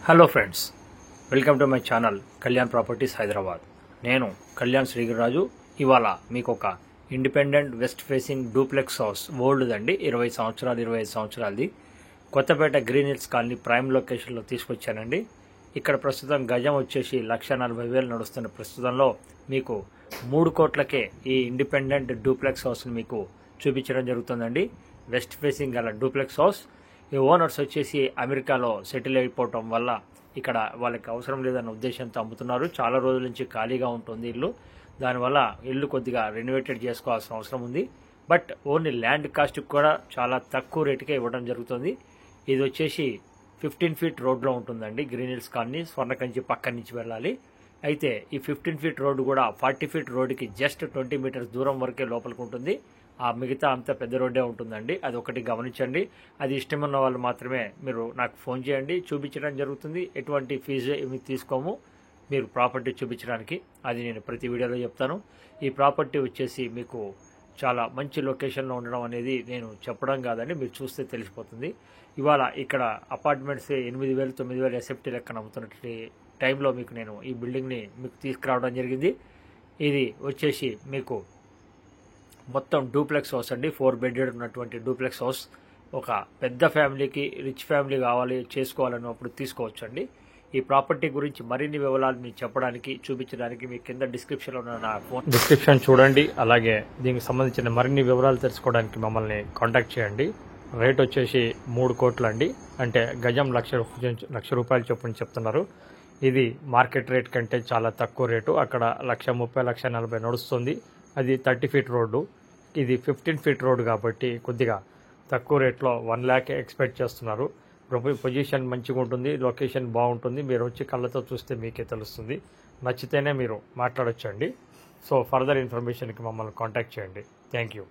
Hello friends, welcome to my channel Kalyan properties Hyderabad. నేను కళ్యాణ్ శ్రీగిరిరాజు. ఇవాళ మీకు ఒక independent west facing duplex house, ఓల్డ్దండి, 25 సంవత్సరాలది, Kothapet green hills colony prime లొకేషన్లో తీసుకొచ్చానండి. ఇక్కడ ప్రస్తుతం గజం వచ్చేసి 1,40,000 నడుస్తున్న ప్రస్తుతంలో మీకు 3 కోట్లకే ఈ ఇండిపెండెంట్ డూప్లెక్స్ హౌస్ని మీకు చూపించడం జరుగుతుందండి. వెస్ట్ ఫేసింగ్ గల డూప్లెక్స్ హౌస్. ఈ ఓనర్స్ వచ్చేసి అమెరికాలో సెటిల్ అయిపోవటం వల్ల ఇక్కడ వాళ్ళకి అవసరం లేదన్న ఉద్దేశంతో అమ్ముతున్నారు. చాలా రోజుల నుంచి ఖాళీగా ఉంటుంది ఇల్లు. దానివల్ల ఇల్లు కొద్దిగా రెనోవేటెడ్ చేసుకోవాల్సిన అవసరం ఉంది. బట్ ఓన్లీ ల్యాండ్ కాస్ట్ కూడా చాలా తక్కువ రేటుకే ఇవ్వడం జరుగుతుంది. ఇది వచ్చేసి 15 ఫీట్ రోడ్లో ఉంటుందండి. గ్రీన్ హిల్స్ కాలనీ స్వర్ణకంచి పక్క నుంచి వెళ్ళాలి. అయితే ఈ 15 ఫీట్ రోడ్డు కూడా 40 ఫీట్ రోడ్డుకి జస్ట్ 20 మీటర్స్ దూరం వరకే లోపలికి ఉంటుంది. ఆ మిగతా అంతా పెద్ద రోడ్డే ఉంటుందండి. అది ఒకటి గమనించండి. అది ఇష్టమున్న వాళ్ళు మాత్రమే మీరు నాకు ఫోన్ చేయండి, చూపించడం జరుగుతుంది. ఎటువంటి ఫీజు ఏమి తీసుకోము మీరు ప్రాపర్టీ చూపించడానికి. అది నేను ప్రతి వీడియోలో చెప్తాను. ఈ ప్రాపర్టీ వచ్చేసి మీకు చాలా మంచి లొకేషన్లో ఉండడం అనేది నేను చెప్పడం కాదండి, మీరు చూస్తే తెలిసిపోతుంది. ఇవాళ ఇక్కడ అపార్ట్మెంట్స్ 8,000 9,000 ఎస్ఎఫ్టీ లెక్కన అమ్ముతున్నటువంటి టైంలో మీకు నేను ఈ బిల్డింగ్ని మీకు తీసుకురావడం జరిగింది. ఇది వచ్చేసి మీకు మొత్తం డూప్లెక్స్ హౌస్ అండి. 4 బెడ్రూమ్ ఉన్నటువంటి డూప్లెక్స్ హౌస్. ఒక పెద్ద ఫ్యామిలీకి, రిచ్ ఫ్యామిలీ కావాలి చేసుకోవాలన్నప్పుడు తీసుకోవచ్చు అండి. ఈ ప్రాపర్టీ గురించి మరిన్ని వివరాలు మీకు చెప్పడానికి, చూపించడానికి మీ కింద డిస్క్రిప్షన్లో ఉన్న నా ఫోన్ డిస్క్రిప్షన్ చూడండి. అలాగే దీనికి సంబంధించిన మరిన్ని వివరాలు తెలుసుకోవడానికి మమ్మల్ని కాంటాక్ట్ చేయండి. రేట్ వచ్చేసి 3 కోట్లు అండి. అంటే గజం 1,00,000 రూపాయలు చొప్పున చెప్తున్నారు. ఇది మార్కెట్ రేట్ కంటే చాలా తక్కువ రేటు. అక్కడ 1,30,000 1,40,000 నడుస్తుంది. అది 30 ఫీట్ రోడ్డు. ఇది 15 ఫీట్ రోడ్డు కాబట్టి కొద్దిగా తక్కువ రేట్లో 1 lakh ఎక్స్పెక్ట్ చేస్తున్నారు. పొజిషన్ మంచిగా ఉంటుంది, లొకేషన్ బాగుంటుంది. మీరు వచ్చి కళ్ళతో చూస్తే మీకే తెలుస్తుంది. నచ్చితేనే మీరు మాట్లాడొచ్చండి. సో ఫర్దర్ ఇన్ఫర్మేషన్కి మమ్మల్ని కాంటాక్ట్ చేయండి. Thank you.